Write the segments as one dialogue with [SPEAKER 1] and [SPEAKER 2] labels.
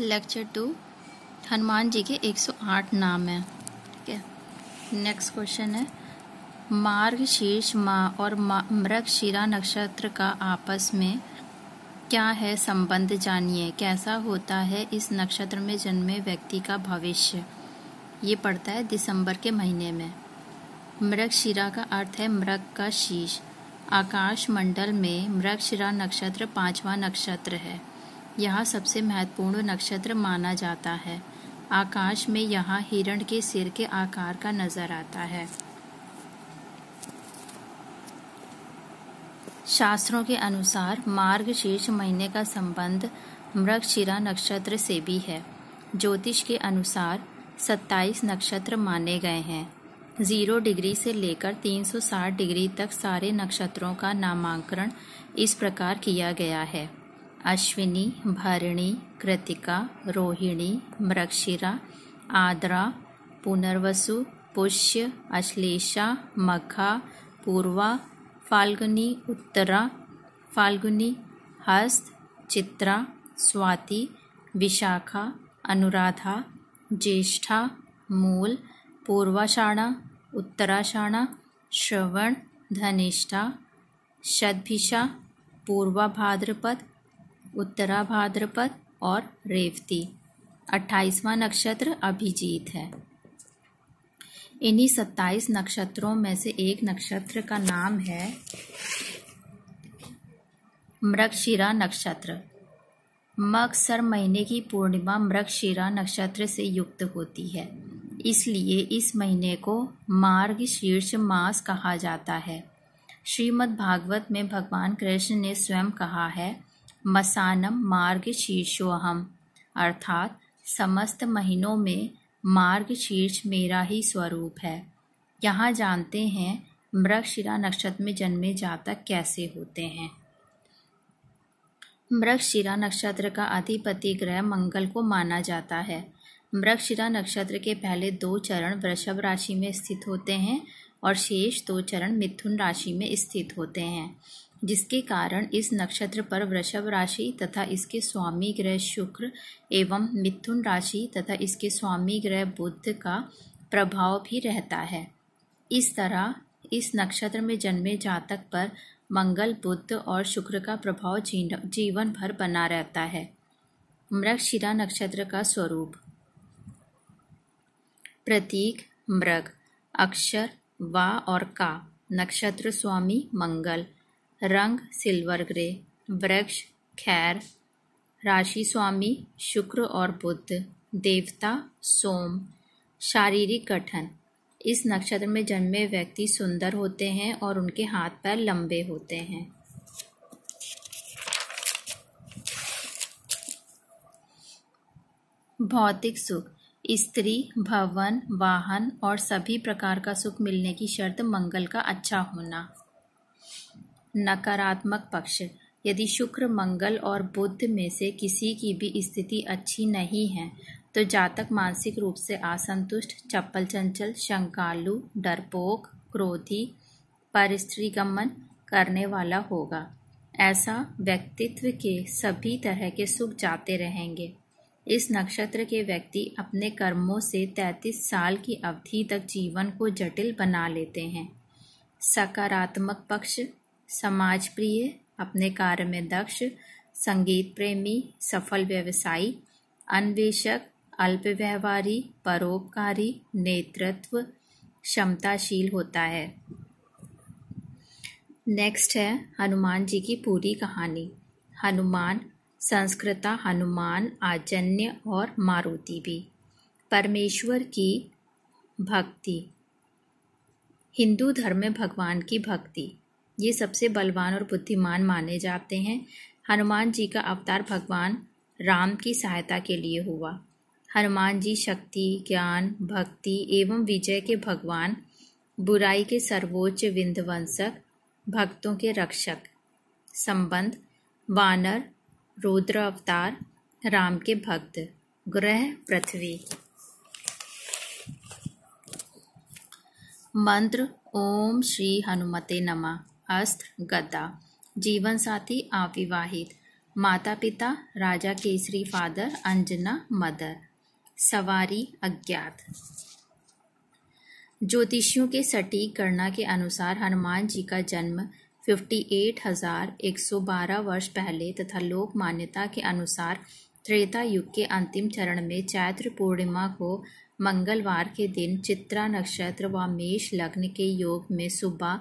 [SPEAKER 1] Lecture 2 Hanuman ji के 108 नाम हैं। ठीक है, नेक्स्ट क्वेश्चन है मार्गशीर्ष माह और मृगशिरा नक्षत्र का आपस में क्या है संबंध, जानिए। कैसा होता है इस नक्षत्र में जन्मे व्यक्ति का भविष्य। ये पड़ता है दिसंबर के महीने में। मृगशिरा का अर्थ है मृग का शीश। आकाश मंडल में मृगशिरा नक्षत्र 5वां नक्षत्र है। यह सबसे महत्वपूर्ण नक्षत्र माना जाता है। आकाश में यहाँ हिरण के सिर के आकार का नजर आता है। शास्त्रों के अनुसार मार्गशीर्ष महीने का संबंध मृगशिरा नक्षत्र से भी है। ज्योतिष के अनुसार 27 नक्षत्र माने गए हैं। 0 डिग्री से लेकर 360 डिग्री तक सारे नक्षत्रों का नामांकन इस प्रकार किया गया है: अश्विनी, भरणी, कृतिका, रोहिणी, मृगशिरा, आद्रा, पुनर्वसु, पुष्य, अश्लेषा, मघा, पूर्वा, फाल्गुनी, उत्तरा, फाल्गुनी, हस्त, चित्रा, स्वाति, विशाखा, अनुराधा, ज्येष्ठा, मूल, पूर्वाषाढ़ा, उत्तराषाढ़ा, श्रवण, धनिष्ठा, शतभिषा, पूर्वा भाद्रपद, उत्तरा भाद्रपद और रेवती। 28वां नक्षत्र अभिजीत है। इन्हीं 27 नक्षत्रों में से एक नक्षत्र का नाम है मृगशिरा नक्षत्र। मगसर महीने की पूर्णिमा मृगशिरा नक्षत्र से युक्त होती है, इसलिए इस महीने को मार्गशीर्ष मास कहा जाता है। श्रीमद् भागवत में भगवान कृष्ण ने स्वयं कहा है, मसानम मार्गशीर्षोऽहम्, अर्थात समस्त महीनों में मार्गशीर्ष मेरा ही स्वरूप है। यहाँ जानते हैं मृगशिरा नक्षत्र में जन्मे जातक कैसे होते हैं। मृगशिरा नक्षत्र का अधिपति ग्रह मंगल को माना जाता है। मृगशिरा नक्षत्र के पहले 2 चरण वृषभ राशि में स्थित होते हैं और शेष 2 चरण मिथुन राशि में स्थित होते हैं, जिसके कारण इस नक्षत्र पर वृषभ राशि तथा इसके स्वामी ग्रह शुक्र एवं मिथुन राशि तथा इसके स्वामी ग्रह बुध का प्रभाव भी रहता है। इस तरह इस नक्षत्र में जन्मे जातक पर मंगल, बुध और शुक्र का प्रभाव जीवन भर बना रहता है। मृगशिरा नक्षत्र का स्वरूप: प्रतीक मृग, अक्षर वा और का, नक्षत्र स्वामी मंगल, रंग सिल्वर ग्रे, वृक्ष खैर, राशि स्वामी शुक्र और बुध, देवता सोम। शारीरिक गठन: इस नक्षत्र में जन्मे व्यक्ति सुंदर होते हैं और उनके हाथ पैर लंबे होते हैं। भौतिक सुख: स्त्री, भवन, वाहन और सभी प्रकार का सुख मिलने की शर्त मंगल का अच्छा होना। नकारात्मक पक्ष: यदि शुक्र, मंगल और बुध में से किसी की भी स्थिति अच्छी नहीं है तो जातक मानसिक रूप से असंतुष्ट, चपल चंचल, शंकालु, डरपोक, क्रोधी, परस्त्रीगमन करने वाला होगा। ऐसा व्यक्तित्व के सभी तरह के सुख जाते रहेंगे। इस नक्षत्र के व्यक्ति अपने कर्मों से 33 साल की अवधि तक जीवन को जटिल बना लेते हैं। सकारात्मक पक्ष: समाज प्रिय, अपने कार्य में दक्ष, संगीत प्रेमी, सफल व्यवसायी, अन्वेषक, अल्प व्यवहारी, परोपकारी, नेतृत्व क्षमताशील होता है। नेक्स्ट है हनुमान जी की पूरी कहानी। हनुमान, संस्कृता हनुमान, आजन्य और मारुति भी। परमेश्वर की भक्ति: हिंदू धर्म में भगवान की भक्ति ये सबसे बलवान और बुद्धिमान माने जाते हैं। हनुमान जी का अवतार भगवान राम की सहायता के लिए हुआ। हनुमान जी शक्ति, ज्ञान, भक्ति एवं विजय के भगवान, बुराई के सर्वोच्च विध्वंसक, भक्तों के रक्षक। संबंध: वानर, रुद्र अवतार, राम के भक्त। ग्रह पृथ्वी। मंत्र: ओम श्री हनुमते नमः। अस्त्र गदा। जीवन साथी अविवाहित। माता पिता राजा केसरी फादर, अंजना मदर। सवारी अज्ञात। ज्योतिषियों के सटीक गणना के अनुसार हनुमान जी का जन्म 58,112 वर्ष पहले तथा लोक मान्यता के अनुसार त्रेता युग के अंतिम चरण में चैत्र पूर्णिमा को मंगलवार के दिन चित्रा नक्षत्र व मेष लग्न के योग में सुबह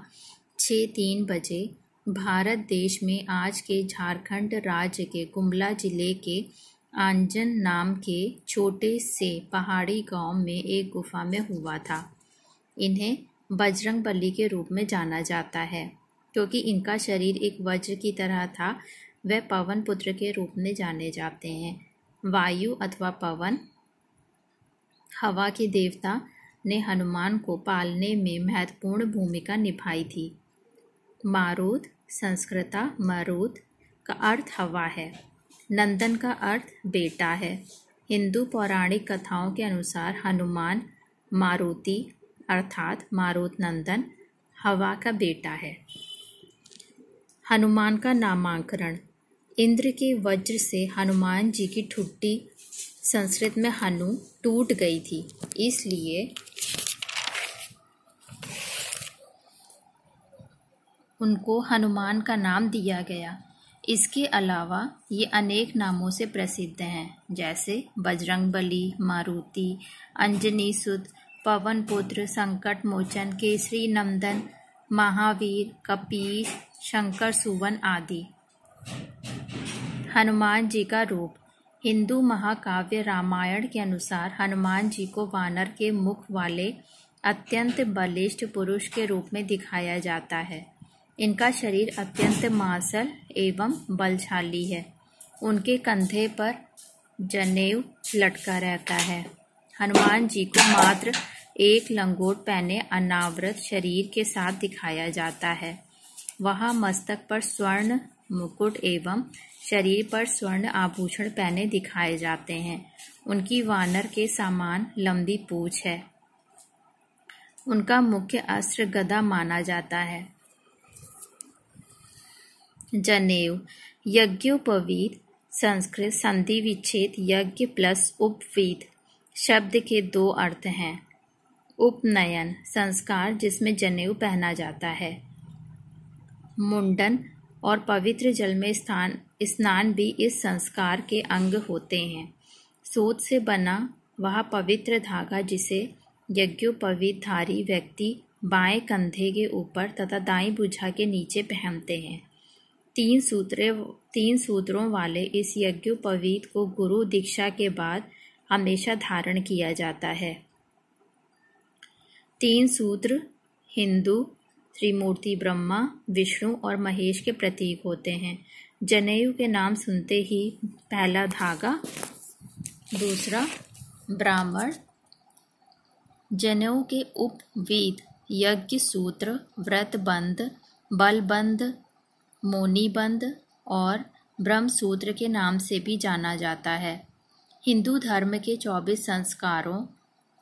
[SPEAKER 1] 6:03 बजे भारत देश में आज के झारखंड राज्य के गुमला जिले के आंजन नाम के छोटे से पहाड़ी गांव में एक गुफा में हुआ था। इन्हें बजरंगबली के रूप में जाना जाता है क्योंकि इनका शरीर एक वज्र की तरह था। वह पवन पुत्र के रूप में जाने जाते हैं। वायु अथवा पवन, हवा के देवता ने हनुमान को पालने में महत्वपूर्ण भूमिका निभाई थी। मारुत, संस्कृता मरुत का अर्थ हवा है। नंदन का अर्थ बेटा है। हिंदू पौराणिक कथाओं के अनुसार हनुमान मारुति अर्थात मारुत नंदन हवा का बेटा है। हनुमान का नामाकरण। इंद्र के वज्र से हनुमान जी की ठुड्डी संस्कृत में हनु टूट गई थी, इसलिए उनको हनुमान का नाम दिया गया। इसके अलावा ये अनेक नामों से प्रसिद्ध हैं, जैसे बजरंगबली, मारुति, अंजनी सुत, पवन पुत्र, संकट मोचन, केसरी नंदन, महावीर, कपीश, शंकर सुवन आदि। हनुमान जी का रूप। हिंदू महाकाव्य रामायण के अनुसार हनुमान जी को वानर के मुख वाले अत्यंत बलिष्ठ पुरुष के रूप में दिखाया जाता है। इनका शरीर अत्यंत मांसल एवं बलशाली है। उनके कंधे पर जनेऊ लटका रहता है। हनुमान जी को मात्र एक लंगोट पहने अनावृत शरीर के साथ दिखाया जाता है। वह मस्तक पर स्वर्ण मुकुट एवं शरीर पर स्वर्ण आभूषण पहने दिखाए जाते हैं। उनकी वानर के समान लंबी पूंछ है। उनका मुख्य अस्त्र गदा माना जाता है। जनेऊ यज्ञोपवीत, संस्कृत संधि विच्छेद यज्ञ प्लस उपवीत शब्द के दो अर्थ हैं। उपनयन संस्कार जिसमें जनेऊ पहना जाता है। मुंडन और पवित्र जल में स्नान भी इस संस्कार के अंग होते हैं। सूत से बना वह पवित्र धागा जिसे यज्ञोपवीतधारी व्यक्ति बाएं कंधे के ऊपर तथा दाईं भुजा के नीचे पहनते हैं। 3 सूत्रों वाले इस यज्ञोपवीत को गुरु दीक्षा के बाद हमेशा धारण किया जाता है। 3 सूत्र हिंदू त्रिमूर्ति ब्रह्मा, विष्णु और महेश के प्रतीक होते हैं। जनेऊ के नाम सुनते ही पहला धागा, दूसरा ब्राह्मण। जनेऊ के उपवीत यज्ञ सूत्र, व्रतबंध, बलबंध, मोनीबंध और ब्रह्म सूत्र के नाम से भी जाना जाता है। हिंदू धर्म के 24 संस्कारों,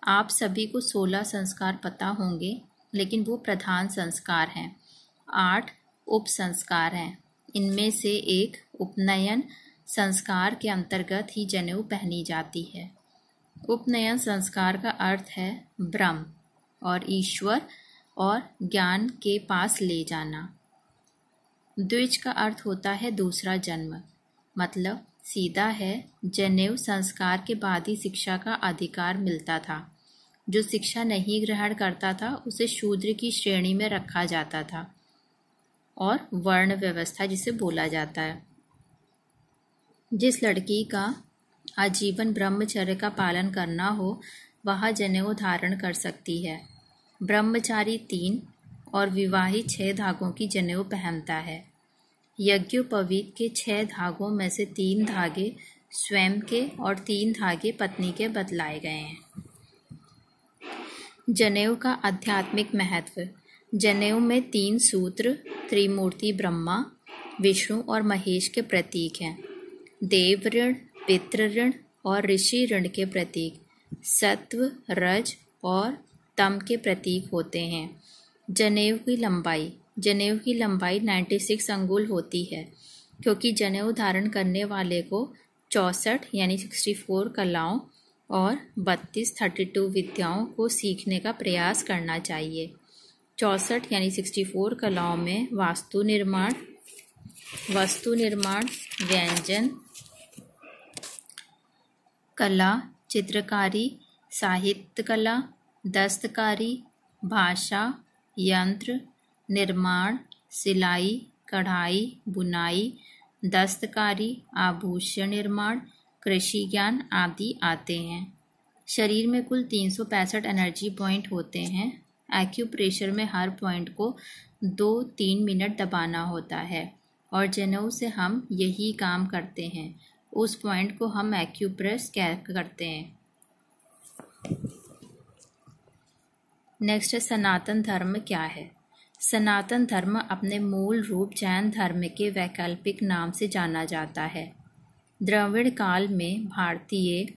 [SPEAKER 1] आप सभी को 16 संस्कार पता होंगे, लेकिन वो प्रधान संस्कार हैं। 8 उप संस्कार हैं। इनमें से एक उपनयन संस्कार के अंतर्गत ही जनेऊ पहनी जाती है। उपनयन संस्कार का अर्थ है ब्रह्म और ईश्वर और ज्ञान के पास ले जाना। द्विज का अर्थ होता है दूसरा जन्म, मतलब सीधा है जनेऊ संस्कार के बाद ही शिक्षा का अधिकार मिलता था। जो शिक्षा नहीं ग्रहण करता था उसे शूद्र की श्रेणी में रखा जाता था और वर्ण व्यवस्था जिसे बोला जाता है। जिस लड़की का आजीवन ब्रह्मचर्य का पालन करना हो वह जनेऊ धारण कर सकती है। ब्रह्मचारी 3 और विवाहित 6 धागों की जनेऊ पहनता है। यज्ञोपवीत के 6 धागों में से 3 धागे स्वयं के और 3 धागे पत्नी के बतलाए गए हैं। जनेऊ का आध्यात्मिक महत्व। जनेऊ में 3 सूत्र त्रिमूर्ति ब्रह्मा, विष्णु और महेश के प्रतीक हैं। देव ऋण, पितृ ऋण और ऋषि ऋण के प्रतीक सत्व, रज और तम के प्रतीक होते हैं। जनेऊ की लंबाई 96 अंगुल होती है। क्योंकि जनेऊ धारण करने वाले को 64 यानी 64 कलाओं और 32 विद्याओं को सीखने का प्रयास करना चाहिए। 64 यानी 64 कलाओं में वस्तु निर्माण, व्यंजन कला, चित्रकारी, साहित्य कला, दस्तकारी, भाषा, यंत्र, निर्माण, सिलाई, कढ़ाई, बुनाई, दस्तकारी, आभूषण निर्माण, कृषि ज्ञान आदि आते हैं। शरीर में कुल 365 एनर्जी पॉइंट होते हैं। एक्यूप्रेशर में हर पॉइंट को 2-3 मिनट दबाना होता है और जनेऊ से हम यही काम करते हैं। उस पॉइंट को हम एक्यूप्रेस करते हैं। नेक्स्ट है सनातन धर्म क्या है। सनातन धर्म अपने मूल रूप जैन धर्म के वैकल्पिक नाम से जाना जाता है। द्रविड़ काल में भारतीय